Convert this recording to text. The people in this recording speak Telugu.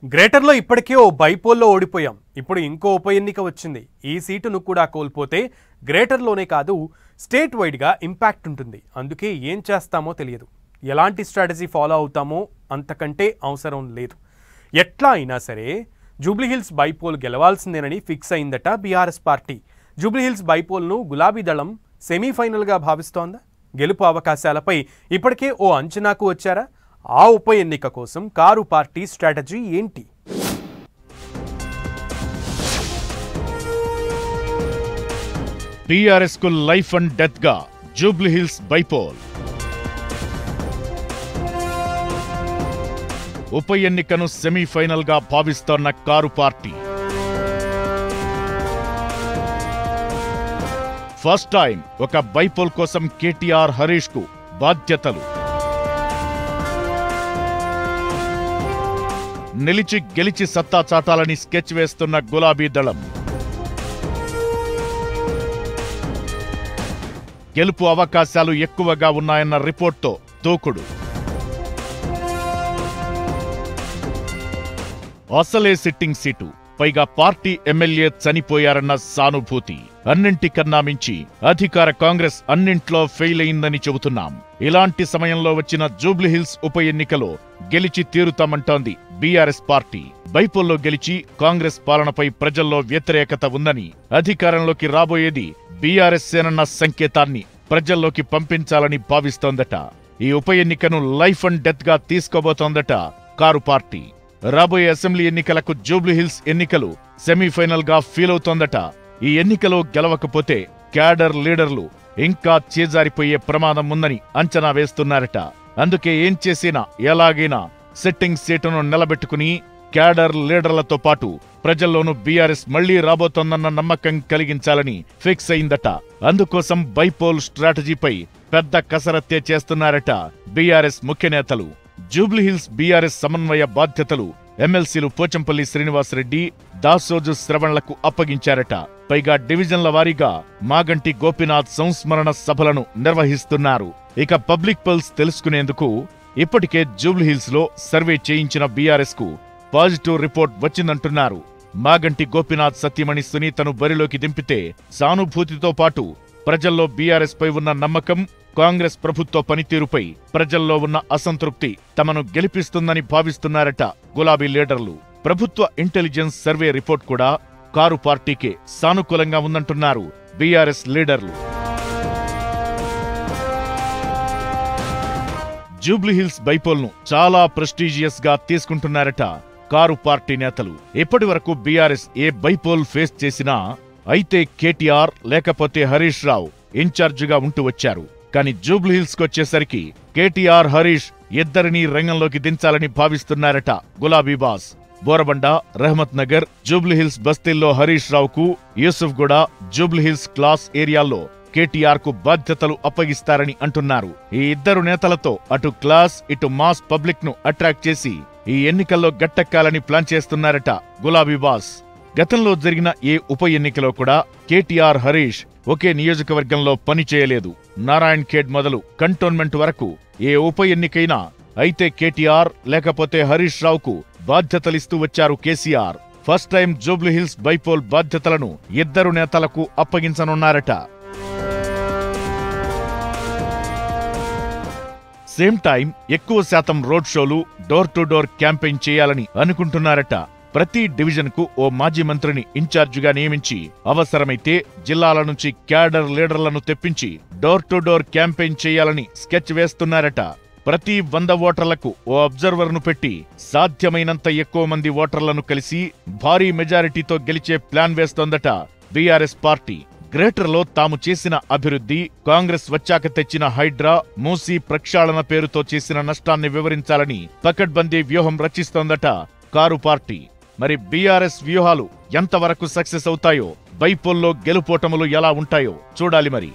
గ్రేటర్లో ఇప్పటికే ఓ బైపోల్లో ఓడిపోయాం. ఇప్పుడు ఇంకో ఉప ఎన్నిక వచ్చింది. ఈ సీటును కూడా కోల్పోతే గ్రేటర్లోనే కాదు స్టేట్ వైడ్గా ఇంపాక్ట్ ఉంటుంది. అందుకే ఏం చేస్తామో తెలియదు. ఎలాంటి స్ట్రాటజీ ఫాలో అవుతామో అంతకంటే అవసరం లేదు. ఎట్లా అయినా సరే జూబ్లీహిల్స్ బైపోల్ గెలవాల్సిందేనని ఫిక్స్ అయిందట బీఆర్ఎస్ పార్టీ. జూబ్లీహిల్స్ బైపోల్ను గులాబీ దళం సెమీఫైనల్గా భావిస్తోందా? గెలుపు అవకాశాలపై ఇప్పటికే ఓ అంచనాకు వచ్చారా? ఆ ఉప ఎన్నిక కోసం కారు పార్టీ స్ట్రాటజీ ఏంటి? బీఆర్ఎస్ కు లైఫ్ అండ్ డెత్ గా జూబ్లీహిల్స్ బైపోల్. ఉప ఎన్నికను సెమీఫైనల్ గా భావిస్తోన్న కారు పార్టీ ఫస్ట్ టైం ఒక బైపోల్ కోసం కేటీఆర్ హరీష్ కు బాధ్యతలు. నిలిచి గెలిచి సత్తా చాటాలని స్కెచ్ వేస్తున్న గులాబీ దళం. గెలుపు అవకాశాలు ఎక్కువగా ఉన్నాయన్న రిపోర్ట్తో దూకుడు. అసలే సిట్టింగ్ సీటు, పైగా పార్టీ ఎమ్మెల్యే చనిపోయారన్న సానుభూతి. అన్నింటికన్నా మించి అధికార కాంగ్రెస్ అన్నింట్లో ఫెయిల్ అయిందని చెబుతున్నాం. ఇలాంటి సమయంలో వచ్చిన జూబ్లీహిల్స్ ఉప ఎన్నికలో గెలిచి తీరుతామంటోంది బీఆర్ఎస్ పార్టీ. బైపోల్లో గెలిచి కాంగ్రెస్ పాలనపై ప్రజల్లో వ్యతిరేకత ఉందని, అధికారంలోకి రాబోయేది బీఆర్ఎస్ సేనన్న సంకేతాన్ని ప్రజల్లోకి పంపించాలని భావిస్తోందట. ఈ ఉప ఎన్నికను లైఫ్ అండ్ డెత్ గా తీసుకోబోతోందట కారు పార్టీ. రాబోయే అసెంబ్లీ ఎన్నికలకు జూబ్లీహిల్స్ ఎన్నికలు సెమీఫైనల్ గా ఫీల్ అవుతోందట. ఈ ఎన్నికలో గెలవకపోతే క్యాడర్ లీడర్లు ఇంకా చేజారిపోయే ప్రమాదం ఉందని అంచనా వేస్తున్నారట. అందుకే ఏం చేసినా ఎలాగైనా సిట్టింగ్ సీటును నిలబెట్టుకుని క్యాడర్ లీడర్లతో పాటు ప్రజల్లోనూ బీఆర్ఎస్ మళ్లీ రాబోతోందన్న నమ్మకం కలిగించాలని ఫిక్స్ అయిందట. అందుకోసం బైపోల్ స్ట్రాటజీపై పెద్ద కసరత్తే చేస్తున్నారట బీఆర్ఎస్ ముఖ్య నేతలు. జూబ్లీహిల్స్ బీఆర్ఎస్ సమన్వయ బాధ్యతలు ఎమ్మెల్సీలు పోచంపల్లి శ్రీనివాసరెడ్డి, దాసోజు శ్రవణ్లకు అప్పగించారట. పైగా డివిజన్ల వారీగా మాగంటి గోపీనాథ్ సంస్మరణ సభలను నిర్వహిస్తున్నారు. ఇక పబ్లిక్ పల్స్ తెలుసుకునేందుకు ఇప్పటికే జూబ్లీహిల్స్ లో సర్వే చేయించిన బీఆర్ఎస్ కు పాజిటివ్ రిపోర్ట్ వచ్చిందంటున్నారు. మాగంటి గోపీనాథ్ సతీమణి సునీతను బరిలోకి దింపితే సానుభూతితో పాటు ప్రజల్లో బీఆర్ఎస్ పై ఉన్న నమ్మకం, కాంగ్రెస్ ప్రభుత్వ పనితీరుపై ప్రజల్లో ఉన్న అసంతృప్తి తమను గెలిపిస్తుందని భావిస్తున్నారట గులాబీ లీడర్లు. ప్రభుత్వ ఇంటెలిజెన్స్ సర్వే రిపోర్ట్ కూడా కారు పార్టీకే సానుకూలంగా ఉందంటున్నారు బీఆర్ఎస్ లీడర్లు. జూబ్లీహిల్స్ బైపోల్ను చాలా ప్రెస్టీజియస్ గా తీసుకుంటున్నారట కారు పార్టీ నేతలు. ఇప్పటి వరకు బీఆర్ఎస్ ఏ బైపోల్ ఫేస్ చేసినా అయితే కేటీఆర్ లేకపోతే హరీష్ రావు ఇన్ఛార్జిగా ఉంటూ వచ్చారు. కానీ జూబ్లీహిల్స్ కొచ్చేసరికి కేటీఆర్, హరీష్ ఇద్దరినీ రంగంలోకి దించాలని భావిస్తున్నారట గులాబీ బాస్. బోరబండ, రహమత్ నగర్, జూబ్లీహిల్స్ బస్తీల్లో హరీష్ రావుకు, యూసుఫ్గూడ, జూబ్లీహిల్స్ క్లాస్ ఏరియాల్లో కేటీఆర్ కు బాధ్యతలు అప్పగిస్తారని అంటున్నారు. ఈ ఇద్దరు నేతలతో అటు క్లాస్ ఇటు మాస్ పబ్లిక్ ను అట్రాక్ట్ చేసి ఈ ఎన్నికల్లో గట్టెక్కాలని ప్లాన్ చేస్తున్నారట గులాబీ బాస్. గతంలో జరిగిన ఏ ఉప ఎన్నికలో కూడా కేటీఆర్, హరీష్ ఒకే నియోజకవర్గంలో పనిచేయలేదు. నారాయణ్ ఖేడ్ మొదలు కంటోన్మెంట్ వరకు ఏ ఉప ఎన్నికైనా అయితే కేటీఆర్ లేకపోతే హరీష్ రావుకు బాధ్యతలిస్తూ వచ్చారు KCR. First time Jubilee Hills bypoll బాధ్యతలను ఇద్దరు నేతలకు అప్పగించనున్నారట. సేమ్ టైం ఎక్కువ శాతం రోడ్ షోలు, డోర్ టు డోర్ క్యాంపెయిన్ చేయాలని అనుకుంటున్నారట. ప్రతి డివిజన్ కు ఓ మాజీ మంత్రిని ఇన్ఛార్జిగా నియమించి అవసరమైతే జిల్లాల నుంచి క్యాడర్ లీడర్లను తెప్పించి డోర్ టు డోర్ క్యాంపెయిన్ చేయాలని స్కెచ్ వేస్తున్నారట. ప్రతి 100 ఓటర్లకు ఓ అబ్జర్వర్ ను పెట్టి సాధ్యమైనంత ఎక్కువ మంది ఓటర్లను కలిసి భారీ మెజారిటీతో గెలిచే ప్లాన్ వేస్తోందట బీఆర్ఎస్ పార్టీ. గ్రేటర్లో తాము చేసిన అభివృద్ధి, కాంగ్రెస్ వచ్చాక తెచ్చిన హైడ్రా, మూసీ ప్రక్షాళన పేరుతో చేసిన నష్టాన్ని వివరించాలని పకడ్బందీ వ్యూహం రచిస్తోందట కారు పార్టీ. మరి బీఆర్ఎస్ వ్యూహాలు ఎంతవరకు సక్సెస్ అవుతాయో, బైపోల్లో గెలుపోటములు ఎలా ఉంటాయో చూడాలి మరి.